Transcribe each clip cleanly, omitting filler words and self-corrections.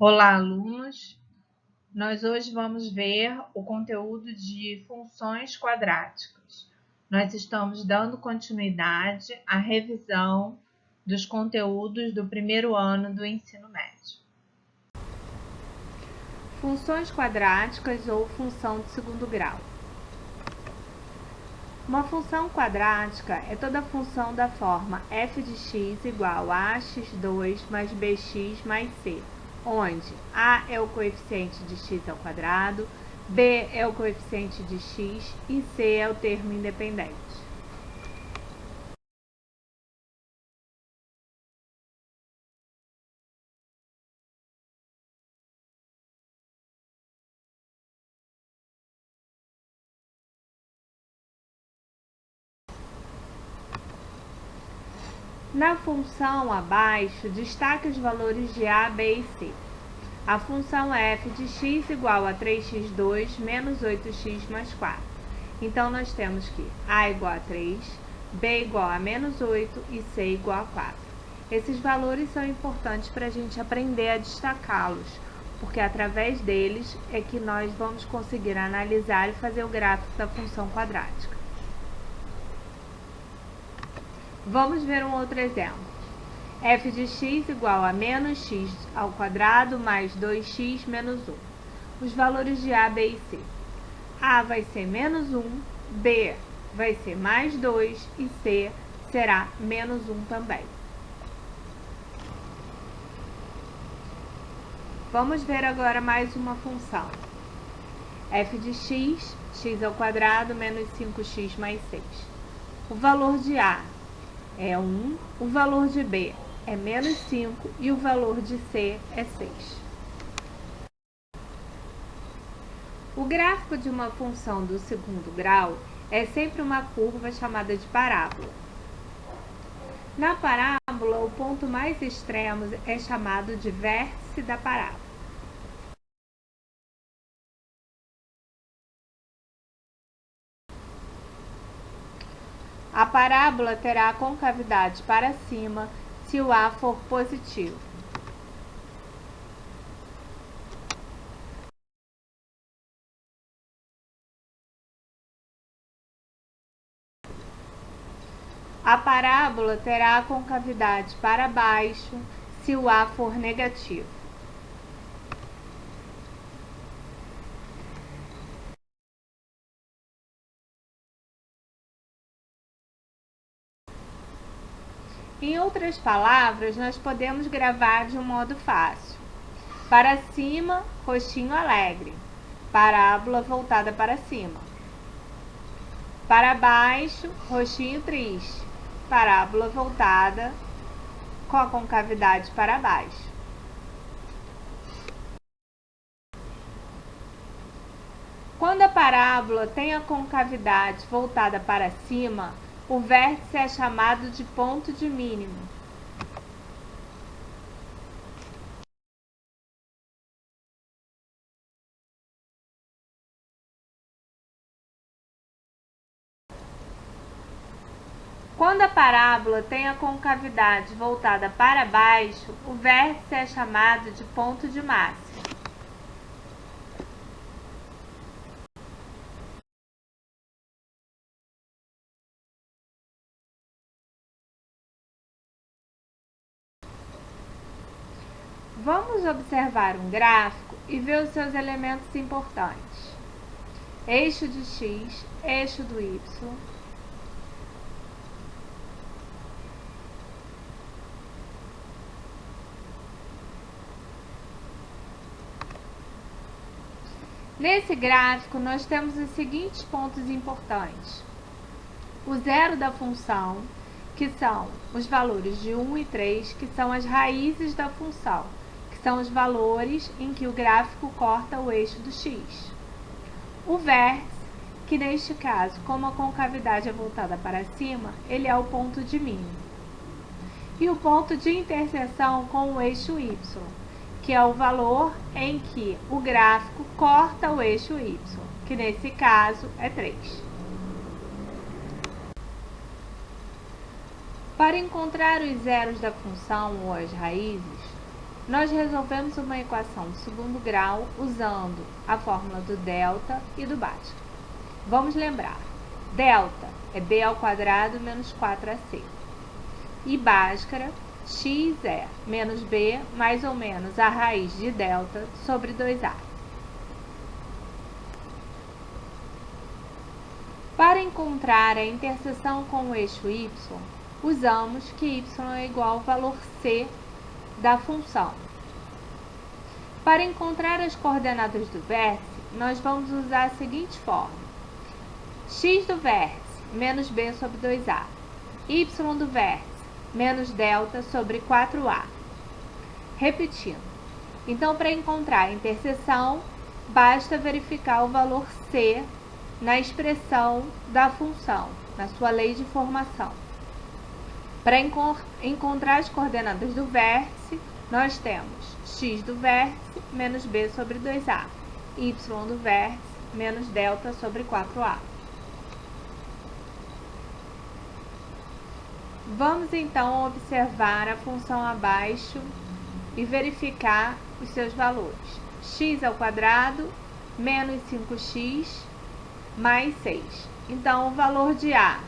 Olá, alunos! Nós hoje vamos ver o conteúdo de funções quadráticas. Nós estamos dando continuidade à revisão dos conteúdos do primeiro ano do ensino médio. Funções quadráticas ou função de segundo grau. Uma função quadrática é toda função da forma f de x igual a ax2 mais bx mais c, onde a é o coeficiente de x ao quadrado, b é o coeficiente de x e c é o termo independente. Na função abaixo, destaque os valores de a, b e c. A função f de x igual a 3x2 menos 8x mais 4. Então, nós temos que a igual a 3, b igual a menos 8 e c igual a 4. Esses valores são importantes para a gente aprender a destacá-los, porque através deles é que nós vamos conseguir analisar e fazer o gráfico da função quadrática. Vamos ver um outro exemplo. F de x igual a menos x ao quadrado mais 2x menos 1. Os valores de a, b e c. A vai ser menos 1, b vai ser mais 2 e c será menos 1 também. Vamos ver agora mais uma função. F de x, x ao quadrado menos 5x mais 6. O valor de a é 1, o valor de b é menos 5 e o valor de c é 6. O gráfico de uma função do segundo grau é sempre uma curva chamada de parábola. Na parábola, o ponto mais extremo é chamado de vértice da parábola. A parábola terá a concavidade para cima se o a for positivo. A parábola terá a concavidade para baixo se o a for negativo. Em outras palavras, nós podemos gravar de um modo fácil. Para cima, rostinho alegre. Parábola voltada para cima. Para baixo, rostinho triste. Parábola voltada com a concavidade para baixo. Quando a parábola tem a concavidade voltada para cima, o vértice é chamado de ponto de mínimo. Quando a parábola tem a concavidade voltada para baixo, o vértice é chamado de ponto de máximo. Vamos observar um gráfico e ver os seus elementos importantes. Eixo de x, eixo do y. Nesse gráfico, nós temos os seguintes pontos importantes. O zero da função, que são os valores de 1 e 3, que são as raízes da função, que são os valores em que o gráfico corta o eixo do x. O vértice, que neste caso, como a concavidade é voltada para cima, ele é o ponto de mínimo. E o ponto de interseção com o eixo y, que é o valor em que o gráfico corta o eixo y, que nesse caso é 3. Para encontrar os zeros da função ou as raízes, nós resolvemos uma equação de segundo grau usando a fórmula do delta e do Bhaskara. Vamos lembrar, delta é b ao quadrado menos 4ac. E Bhaskara, x é menos b mais ou menos a raiz de delta sobre 2a. Para encontrar a interseção com o eixo y, usamos que y é igual ao valor c da função. Para encontrar as coordenadas do vértice, nós vamos usar a seguinte fórmula: x do vértice menos b sobre 2a, y do vértice menos delta sobre 4a. Repetindo. Então, para encontrar a interseção, basta verificar o valor c na expressão da função, na sua lei de formação. Para encontrar as coordenadas do vértice, nós temos x do vértice menos b sobre 2a, y do vértice menos delta sobre 4a. Vamos então observar a função abaixo e verificar os seus valores. X ao quadrado menos 5x mais 6. Então, o valor de A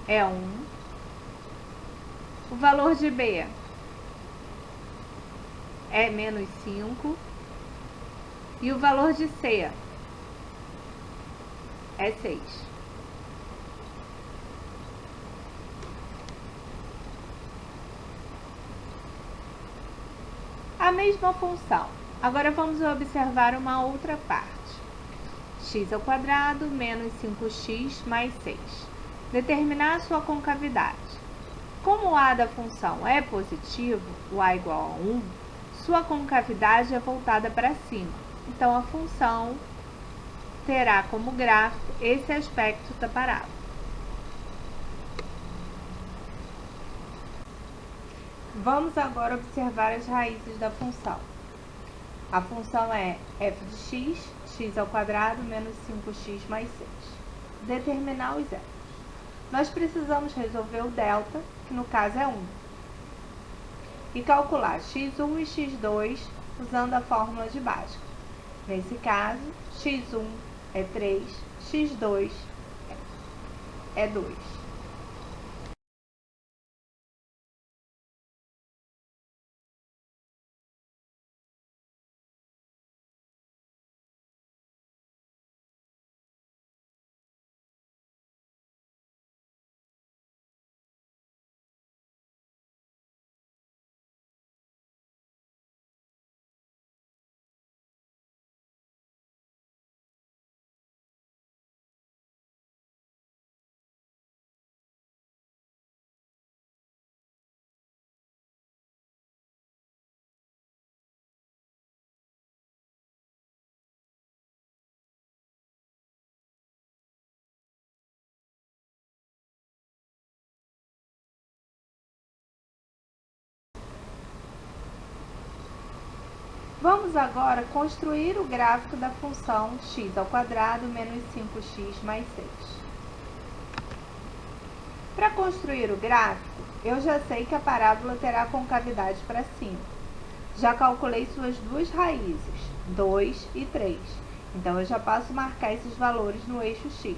é 1. O valor de B é menos 5. E o valor de C é 6. A mesma função. Agora vamos observar uma outra parte. X ao quadrado menos 5x mais 6. Determinar a sua concavidade. Como o A da função é positivo, o A igual a 1, sua concavidade é voltada para cima. Então, a função terá como gráfico esse aspecto da parábola. Vamos agora observar as raízes da função. A função é f de x, x ao quadrado menos 5x mais 6. Determinar os zeros. Nós precisamos resolver o delta, que no caso é 1. E calcular x1 e x2 usando a fórmula de Bhaskara. Nesse caso, x1 é 3, x2 é 2. Vamos agora construir o gráfico da função x ao quadrado menos 5x mais 6. Para construir o gráfico, eu já sei que a parábola terá concavidade para cima. Já calculei suas duas raízes, 2 e 3. Então, eu já posso marcar esses valores no eixo x,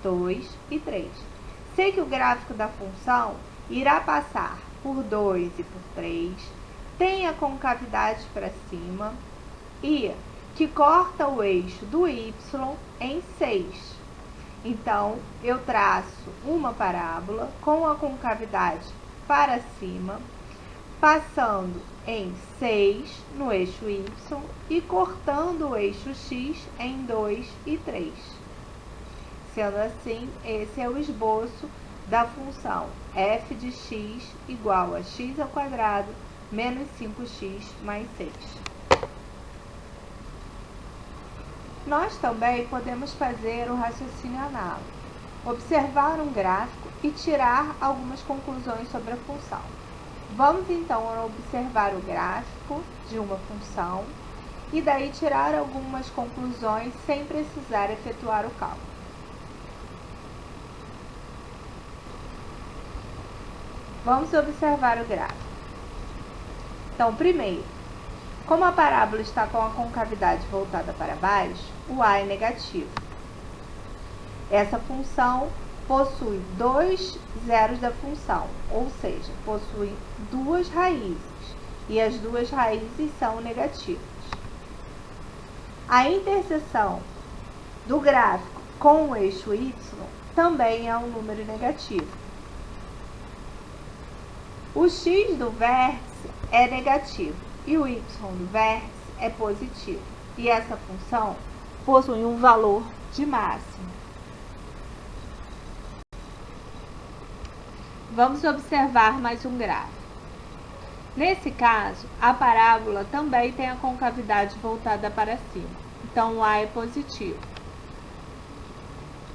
2 e 3. Sei que o gráfico da função irá passar por 2 e por 3, tem a concavidade para cima e que corta o eixo do y em 6. Então, eu traço uma parábola com a concavidade para cima, passando em 6 no eixo y e cortando o eixo x em 2 e 3. Sendo assim, esse é o esboço da função f de x igual a x ao quadrado menos 5x mais 6. Nós também podemos fazer o raciocínio análogo, observar um gráfico e tirar algumas conclusões sobre a função. Vamos então observar o gráfico de uma função e daí tirar algumas conclusões sem precisar efetuar o cálculo. Vamos observar o gráfico. Então, primeiro, como a parábola está com a concavidade voltada para baixo, o a é negativo. Essa função possui dois zeros da função, ou seja, possui duas raízes, e as duas raízes são negativas. A interseção do gráfico com o eixo y também é um número negativo. O x do vértice é negativo e o y do vértice é positivo. E essa função possui um valor de máximo. Vamos observar mais um gráfico. Nesse caso, a parábola também tem a concavidade voltada para cima. Então, o a é positivo.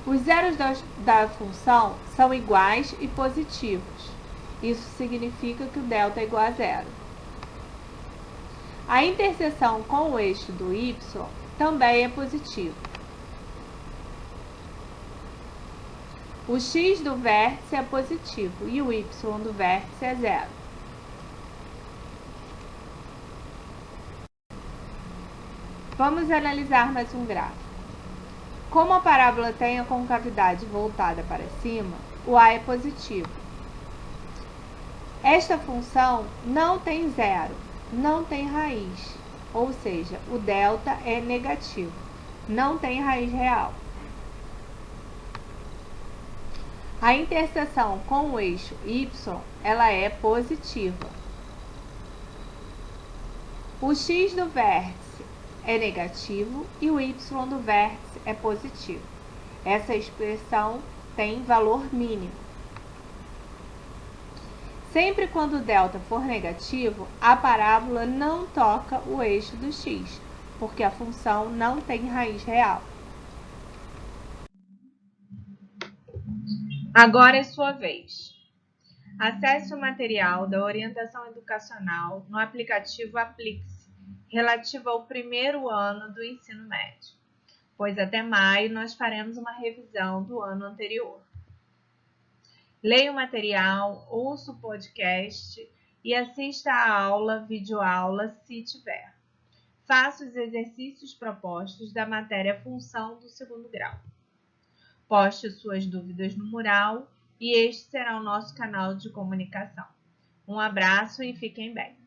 Os zeros da função são iguais e positivos. Isso significa que o delta é igual a zero. A interseção com o eixo do y também é positivo. O x do vértice é positivo e o y do vértice é zero. Vamos analisar mais um gráfico. Como a parábola tem a concavidade voltada para cima, o a é positivo. Esta função não tem zero, não tem raiz, ou seja, o delta é negativo, não tem raiz real. A interseção com o eixo y, ela é positiva. O x do vértice é negativo e o y do vértice é positivo. Essa expressão tem valor mínimo. Sempre quando o delta for negativo, a parábola não toca o eixo do x, porque a função não tem raiz real. Agora é sua vez. Acesse o material da orientação educacional no aplicativo Aplique-se, relativo ao primeiro ano do ensino médio, pois até maio nós faremos uma revisão do ano anterior. Leia o material, ouça o podcast e assista a aula, videoaula, se tiver. Faça os exercícios propostos da matéria Função do segundo grau. Poste suas dúvidas no mural e este será o nosso canal de comunicação. Um abraço e fiquem bem!